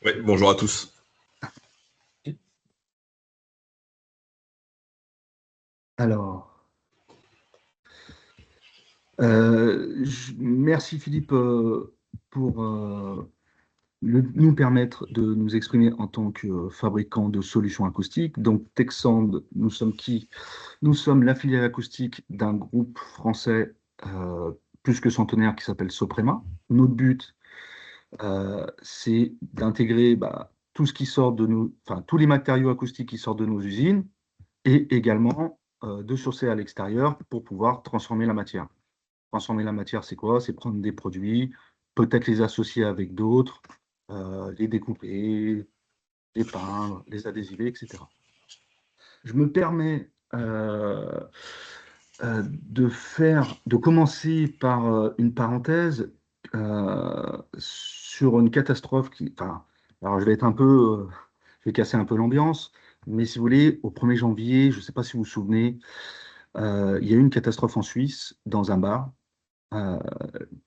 Oui, bonjour à tous. Alors, merci Philippe pour nous permettre de nous exprimer en tant que fabricant de solutions acoustiques. Donc, Texand, nous sommes qui? Nous sommes la filiale acoustique d'un groupe français plus que centenaire qui s'appelle Soprema. Notre but, c'est d'intégrer tout ce qui sort de nous, enfin tous les matériaux acoustiques qui sortent de nos usines et également de sourcer à l'extérieur pour pouvoir transformer la matière. Transformer la matière, c'est quoi? C'est prendre des produits, peut-être les associer avec d'autres, les découper, les peindre, les adhésiver, etc. Je me permets de commencer par une parenthèse sur une catastrophe enfin, alors je vais être un peu, je vais casser un peu l'ambiance, mais si vous voulez, au 1er janvier, je ne sais pas si vous vous souvenez, il y a eu une catastrophe en Suisse dans un bar euh,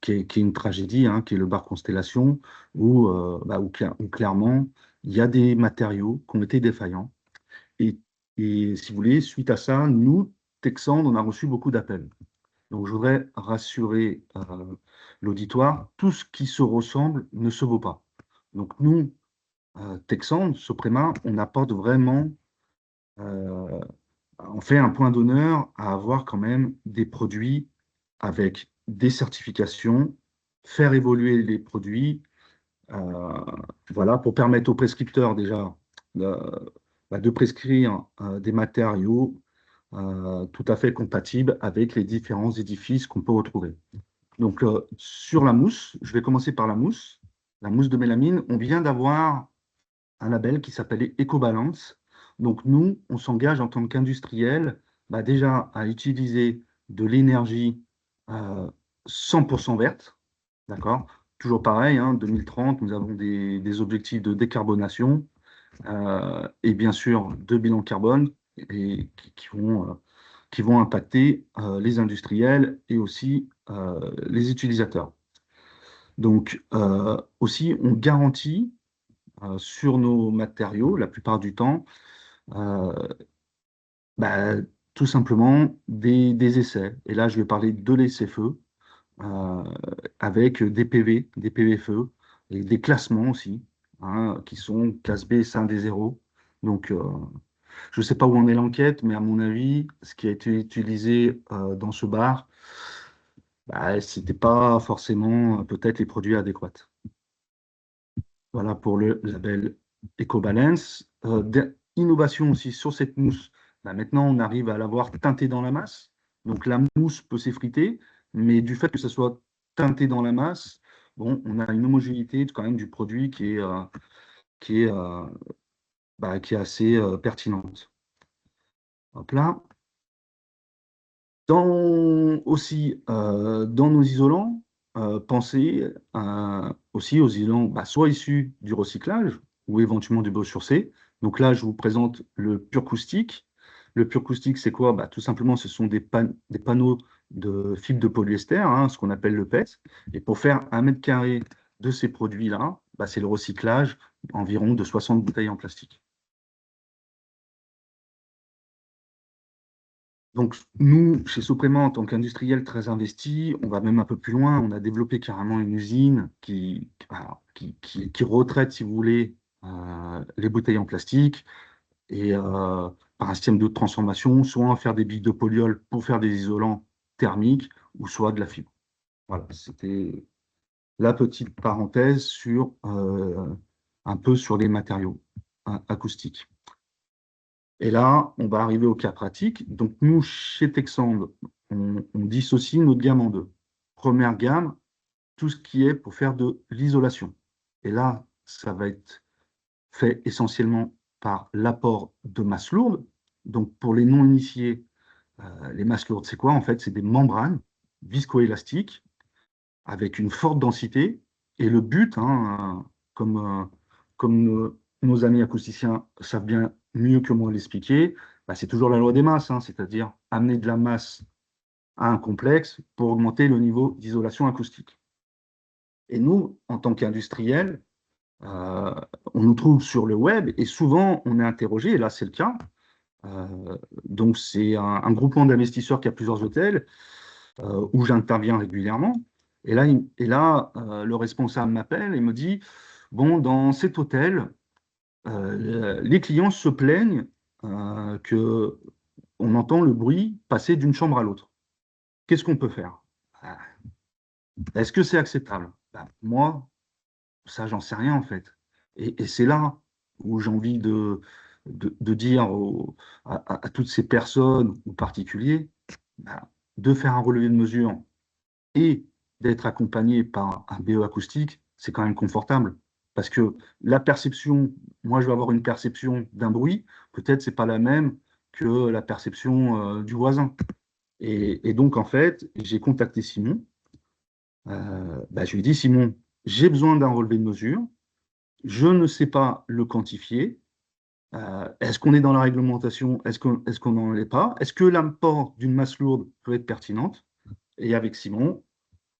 qui est une tragédie, hein, qui est le bar Constellation, où clairement, il y a des matériaux qui ont été défaillants. Et, et si vous voulez, suite à ça, nous, Texand, on a reçu beaucoup d'appels. Donc, je voudrais rassurer l'auditoire, tout ce qui se ressemble ne se vaut pas. Donc, nous, Texand, Soprema, on apporte vraiment, euh, on fait un point d'honneur à avoir quand même des produits avec des certifications, faire évoluer les produits, euh, voilà, pour permettre aux prescripteurs déjà de prescrire des matériaux tout à fait compatibles avec les différents édifices qu'on peut retrouver. Donc, sur la mousse, je vais commencer par la mousse de mélamine. On vient d'avoir un label qui s'appelait EcoBalance. Donc, nous, on s'engage en tant qu'industriel déjà à utiliser de l'énergie euh, 100% verte. D'accord? Toujours pareil, hein, 2030, nous avons des objectifs de décarbonation et bien sûr de bilan carbone et qui vont impacter les industriels et aussi les utilisateurs. Donc, aussi, on garantit sur nos matériaux, la plupart du temps, euh, bah, tout simplement des essais. Et là, je vais parler de l'essai-feu euh, avec des PV-feu et des classements aussi, hein, qui sont classe B, 5 des 0. Donc, je ne sais pas où en est l'enquête, mais à mon avis, ce qui a été utilisé dans ce bar, ce n'était pas forcément peut-être les produits adéquats. Voilà pour le label EcoBalance. Innovation aussi sur cette mousse. Maintenant, on arrive à l'avoir teintée dans la masse. Donc la mousse peut s'effriter, mais du fait que ce soit teinté dans la masse, bon, on a une homogénéité quand même du produit qui est, euh, qui est assez pertinente. Hop là. Aussi, dans nos isolants, pensez aussi aux isolants soit issus du recyclage ou éventuellement du biosourcé. Donc là, je vous présente le pur acoustique. Le pur acoustique, c'est quoi? Tout simplement, ce sont des panneaux de fibres de polyester, hein, ce qu'on appelle le PET. Et pour faire 1 m² de ces produits-là, c'est le recyclage environ de 60 bouteilles en plastique. Donc, nous, chez Soprema, en tant qu'industriel très investi, on va même un peu plus loin. On a développé carrément une usine qui retraite, si vous voulez, les bouteilles en plastique et par un système de transformation, soit en faire des billes de polyol pour faire des isolants thermiques ou soit de la fibre. Voilà, c'était la petite parenthèse sur un peu sur les matériaux acoustiques. Et là, on va arriver au cas pratique. Donc, nous, chez Texand, on dissocie notre gamme en deux. Première gamme, tout ce qui est pour faire de l'isolation. Et là, ça va être fait essentiellement par l'apport de masse lourde. Donc, pour les non-initiés, les masses lourdes, c'est quoi? En fait, c'est des membranes viscoélastiques avec une forte densité. Et le but, hein, comme nos amis acousticiens savent bien mieux que moi l'expliquer, c'est toujours la loi des masses, hein, c'est-à-dire amener de la masse à un complexe pour augmenter le niveau d'isolation acoustique. Et nous, en tant qu'industriels, on nous trouve sur le web et souvent on est interrogé, et là c'est le cas. Donc c'est un groupement d'investisseurs qui a plusieurs hôtels où j'interviens régulièrement. Le responsable m'appelle et me dit, bon, dans cet hôtel, les clients se plaignent que on entend le bruit passer d'une chambre à l'autre. Qu'est-ce qu'on peut faire? Ah, est-ce que c'est acceptable? Ben, moi, ça, j'en sais rien en fait. Et c'est là où j'ai envie de dire à toutes ces personnes ou particuliers ben, de faire un relevé de mesure et d'être accompagné par un BE acoustique, c'est quand même confortable. Parce que la perception, moi je vais avoir une perception d'un bruit, peut-être c'est pas la même que la perception du voisin. Et donc en fait, j'ai contacté Simon. Je lui ai dit, Simon, j'ai besoin d'un relevé de mesure. Je ne sais pas le quantifier. Est-ce qu'on est dans la réglementation? Est-ce qu'on n'en est pas? Est-ce que l'apport d'une masse lourde peut être pertinente? Et avec Simon,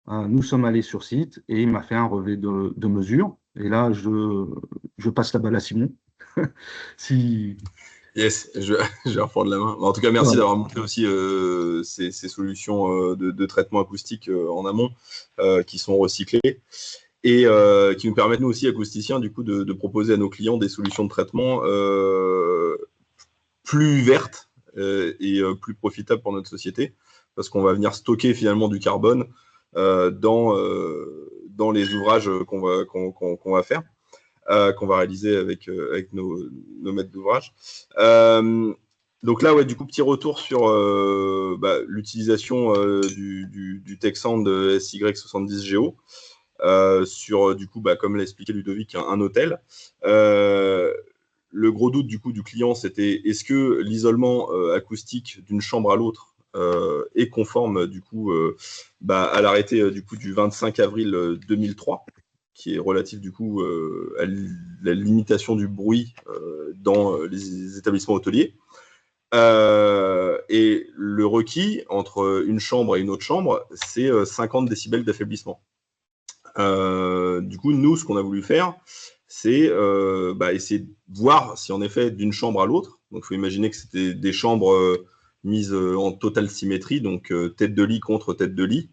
nous sommes allés sur site et il m'a fait un relevé de mesure. Et là, je passe la balle à Simon. Si... Yes, je vais reprendre la main. En tout cas, merci Voilà. d'avoir montré aussi ces solutions de traitement acoustique en amont qui sont recyclées et qui nous permettent, nous aussi, acousticiens, du coup, de proposer à nos clients des solutions de traitement plus vertes et plus profitables pour notre société, parce qu'on va venir stocker finalement du carbone dans les ouvrages qu'on va faire. Qu'on va réaliser avec nos maîtres d'ouvrage. Donc là, ouais, du coup, petit retour sur l'utilisation du Texan de SY70 Geo sur, du coup, comme l'a expliqué Ludovic, un hôtel. Le gros doute du coup du client, c'était est-ce que l'isolement acoustique d'une chambre à l'autre est conforme du coup à l'arrêté du coup du 25 avril 2003, qui est relatif du coup à la limitation du bruit dans les établissements hôteliers. Et le requis entre une chambre et une autre chambre, c'est 50 décibels d'affaiblissement. Du coup, nous, ce qu'on a voulu faire, c'est essayer de voir si en effet d'une chambre à l'autre, donc il faut imaginer que c'était des chambres mises en totale symétrie, donc tête de lit contre tête de lit,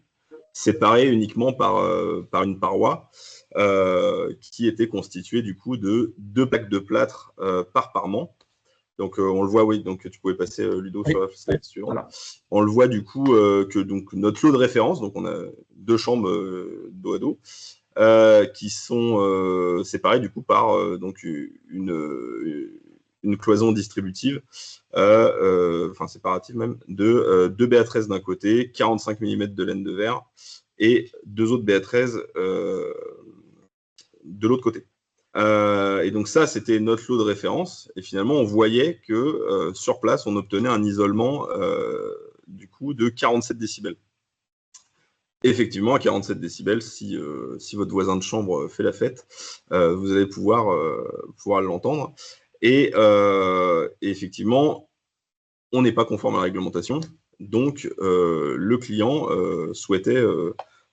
séparées uniquement par une paroi qui était constituée du coup de 2 plaques de plâtre par parement. Donc on le voit, oui, donc tu pouvais passer Ludo Oui, sur la oui, slide suivante. voilà. On le voit du coup que donc notre lot de référence, donc on a 2 chambres dos à dos, qui sont séparés du coup par donc une cloison distributive, séparative même, de 2 BA13 d'un côté, 45 mm de laine de verre et 2 autres BA13 de l'autre côté. Et donc ça, c'était notre lot de référence. Et finalement, on voyait que sur place, on obtenait un isolement du coup de 47 décibels. Effectivement, à 47 décibels, si votre voisin de chambre fait la fête, vous allez pouvoir l'entendre. Et effectivement, on n'est pas conforme à la réglementation. Donc, le client souhaitait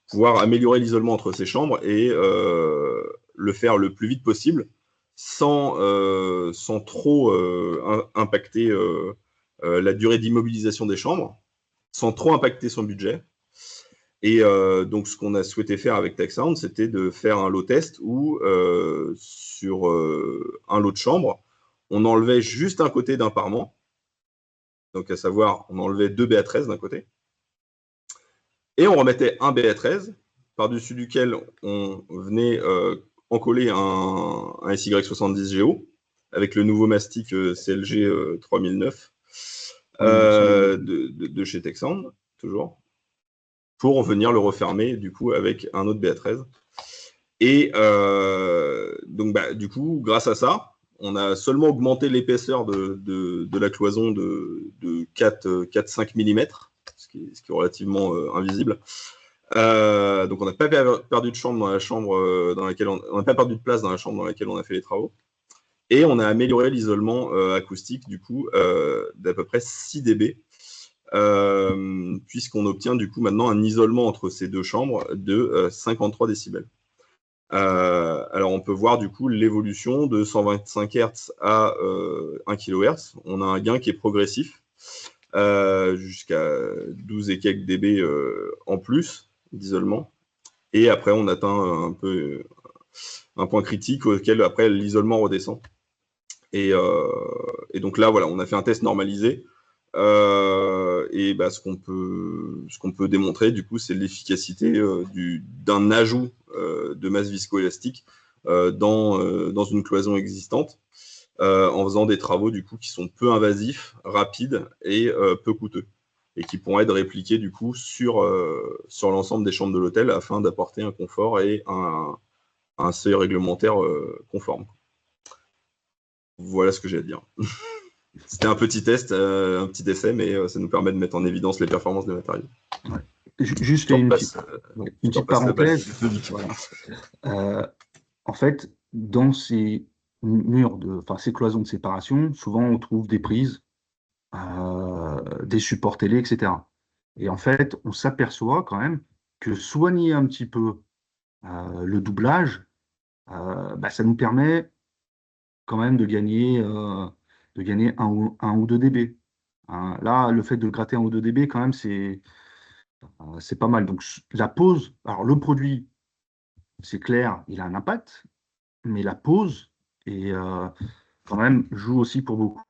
pouvoir améliorer l'isolement entre ses chambres et le faire le plus vite possible sans trop impacter la durée d'immobilisation des chambres, sans trop impacter son budget. Et donc, ce qu'on a souhaité faire avec TechSound, c'était de faire un lot test où, sur un lot de chambres, on enlevait juste un côté d'un parement. Donc, à savoir, on enlevait 2 BA13 d'un côté. Et on remettait un BA13, par-dessus duquel on venait encoller un SY70 Geo, avec le nouveau mastic CLG 3009 de chez Texan, toujours, pour venir le refermer du coup avec un autre BA13. Et donc du coup, grâce à ça, on a seulement augmenté l'épaisseur de la cloison de 4-5 mm, ce qui est relativement invisible. Donc on n'a pas perdu de chambre dans la chambre dans laquelle on n'a pas perdu de place dans la chambre dans laquelle on a fait les travaux. Et on a amélioré l'isolement acoustique du coup d'à peu près 6 dB. Puisqu'on obtient du coup maintenant un isolement entre ces deux chambres de 53 décibels. Alors, on peut voir du coup l'évolution de 125 Hz à 1 kHz. On a un gain qui est progressif jusqu'à 12 et quelques dB en plus d'isolement. Et après, on atteint un peu un point critique auquel après l'isolement redescend. Et donc là, voilà, on a fait un test normalisé. Et bah, ce qu'on peut démontrer, du coup, c'est l'efficacité d'un ajout de masse viscoélastique dans une cloison existante, en faisant des travaux du coup qui sont peu invasifs, rapides et peu coûteux, et qui pourront être répliqués du coup sur l'ensemble des chambres de l'hôtel afin d'apporter un confort et un seuil réglementaire conforme. Voilà ce que j'ai à dire. C'était un petit test, un petit essai, mais ça nous permet de mettre en évidence les performances des matériaux. Ouais. Juste une petite parenthèse. Voilà. En fait, dans ces murs, ces cloisons de séparation, souvent on trouve des prises, des supports télé, etc. Et en fait, on s'aperçoit quand même que soigner un petit peu le doublage, ça nous permet quand même de gagner un ou 2 dB. Là, le fait de gratter 1 ou 2 dB, quand même, c'est pas mal. Donc, la pause, alors le produit, c'est clair, il a un impact, mais la pause, quand même, joue aussi pour beaucoup.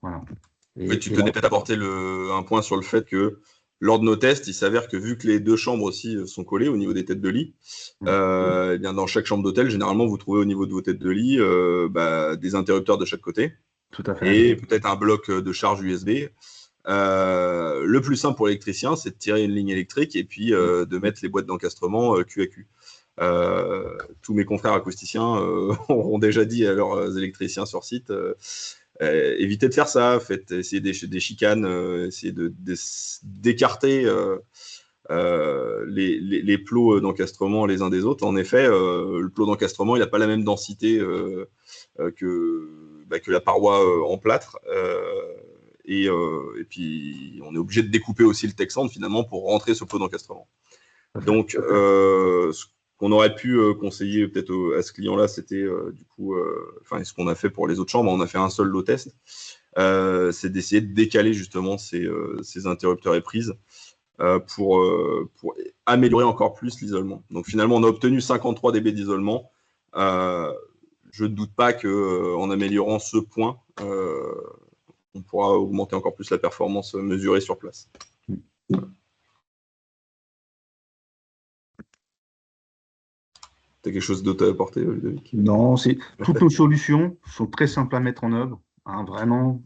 Voilà. Oui, tu peux peut-être apporter un point sur le fait que lors de nos tests, il s'avère que vu que les deux chambres aussi sont collées au niveau des têtes de lit, eh bien dans chaque chambre d'hôtel, généralement, vous trouvez au niveau de vos têtes de lit des interrupteurs de chaque côté. Tout à fait. Et peut-être un bloc de charge USB. Le plus simple pour l'électricien, c'est de tirer une ligne électrique et puis de mettre les boîtes d'encastrement cul à cul. Tous mes confrères acousticiens auront déjà dit à leurs électriciens sur site évitez de faire ça, essayez des chicanes, essayez d'écarter les plots d'encastrement les uns des autres. En effet, le plot d'encastrement, il n'a pas la même densité que la paroi en plâtre. Et puis, on est obligé de découper aussi le texan finalement pour rentrer ce plot d'encastrement. Donc, ce qu'on aurait pu conseiller peut-être à ce client-là, c'était du coup, ce qu'on a fait pour les autres chambres, on a fait un seul low test, c'est d'essayer de décaler justement ces interrupteurs et prises pour améliorer encore plus l'isolement. Donc finalement, on a obtenu 53 dB d'isolement. Je ne doute pas qu'en améliorant ce point, on pourra augmenter encore plus la performance mesurée sur place. Voilà. Tu as quelque chose d'autre à apporter, Ludovic? Non, toutes nos solutions sont très simples à mettre en œuvre. Vraiment,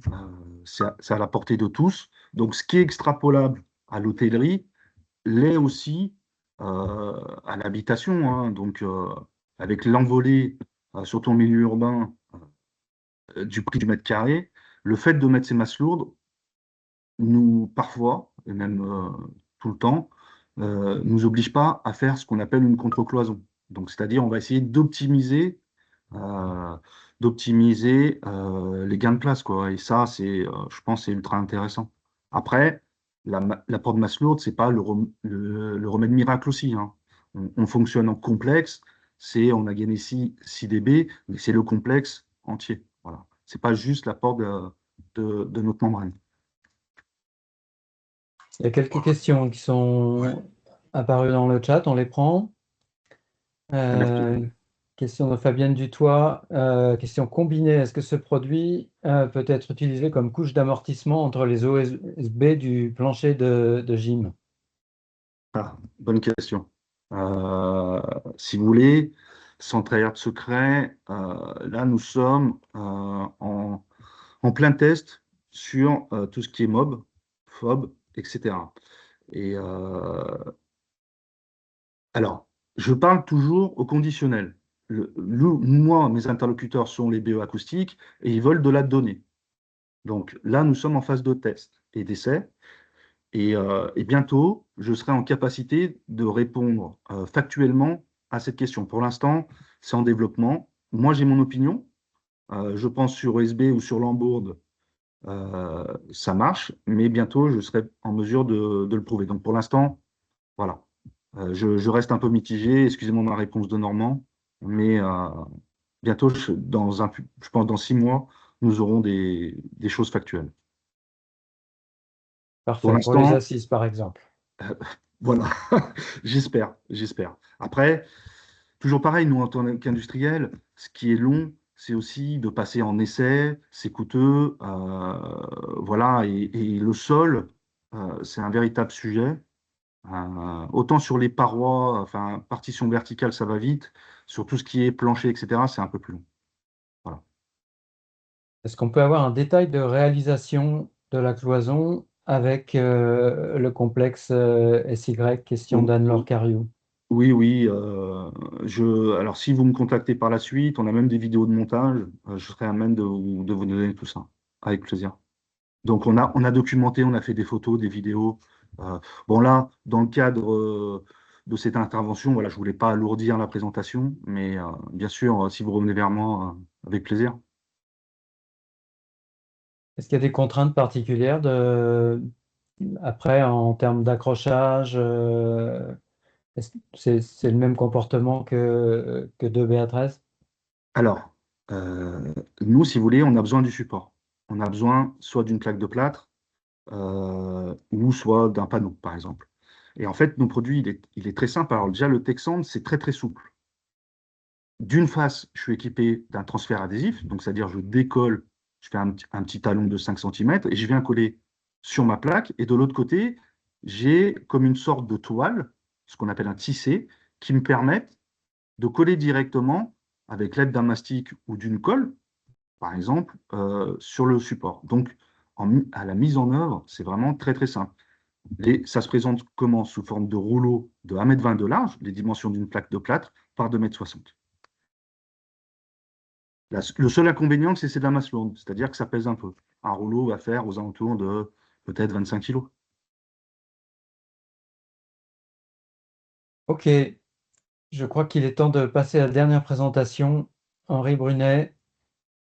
c'est à la portée de tous. Donc, ce qui est extrapolable à l'hôtellerie l'est aussi à l'habitation. Donc, avec l'envolée, surtout en milieu urbain, du prix du mètre carré, le fait de mettre ces masses lourdes, parfois, et même tout le temps, nous oblige pas à faire ce qu'on appelle une contre-cloison. Donc, c'est-à-dire, on va essayer d'optimiser les gains de place, quoi. Et ça, je pense, c'est ultra intéressant. Après, l'apport de masse lourde, c'est pas le remède miracle aussi. On fonctionne en complexe, on a gagné 6 dB, mais c'est le complexe entier. Voilà. C'est pas juste l'apport de notre membrane. Il y a quelques questions qui sont apparues dans le chat, on les prend. Question de Fabienne Dutoit, question combinée. Est-ce que ce produit peut être utilisé comme couche d'amortissement entre les OSB du plancher de gym? Bonne question. Si vous voulez, sans trahir de secret, là nous sommes en plein test sur tout ce qui est MOB, FOB, etc. Et alors, je parle toujours au conditionnel. Moi, mes interlocuteurs sont les BE acoustiques et ils veulent de la donnée. Donc là, nous sommes en phase de test et d'essai. Et bientôt, je serai en capacité de répondre factuellement à cette question. Pour l'instant, c'est en développement. Moi, j'ai mon opinion. Je pense sur OSB ou sur Lambourd, ça marche, mais bientôt, je serai en mesure de le prouver. Donc, pour l'instant, voilà. Je reste un peu mitigé, excusez-moi ma réponse de Normand, mais bientôt, je pense dans 6 mois, nous aurons des choses factuelles. Pour Parfait. Pour les l'instant, assises, par exemple. voilà, j'espère. Après, toujours pareil, nous, en tant qu'industriels, ce qui est long, c'est aussi de passer en essai, c'est coûteux, voilà, et le sol, c'est un véritable sujet. Autant sur les parois, enfin, partition verticale, ça va vite. Sur tout ce qui est plancher, etc., c'est un peu plus long. Voilà. Est-ce qu'on peut avoir un détail de réalisation de la cloison avec le complexe SY, question Ou- d'Anne-Laure Cariou? Oui, oui. Alors, si vous me contactez par la suite, on a même des vidéos de montage. Je serai à même de vous donner tout ça, avec plaisir. Donc, on a documenté, on a fait des photos, des vidéos. Bon, là, dans le cadre de cette intervention, voilà, je voulais pas alourdir la présentation, mais bien sûr, si vous revenez vers moi, avec plaisir. Est-ce qu'il y a des contraintes particulières après en termes d'accrochage? C'est le même comportement que 2BA13? Alors, nous, si vous voulez, on a besoin du support. On a besoin soit d'une plaque de plâtre ou soit d'un panneau, par exemple. Et en fait, nos produits, il est très simple. Alors déjà, le Texan, c'est très très souple. D'une face, je suis équipé d'un transfert adhésif, donc c'est-à-dire je décolle, je fais un petit talon de 5 cm et je viens coller sur ma plaque. Et de l'autre côté, j'ai comme une sorte de toile, ce qu'on appelle un tissé, qui me permet de coller directement avec l'aide d'un mastic ou d'une colle, par exemple, sur le support. Donc, à la mise en œuvre, c'est vraiment très très simple. Ça se présente comment? Sous forme de rouleau de 1,20 m de large, les dimensions d'une plaque de plâtre, par 2,60 m. Le seul inconvénient, c'est de la masse lourde, c'est-à-dire que ça pèse un peu. Un rouleau va faire aux alentours de peut-être 25 kg. Ok, je crois qu'il est temps de passer à la dernière présentation. Henri Brunet,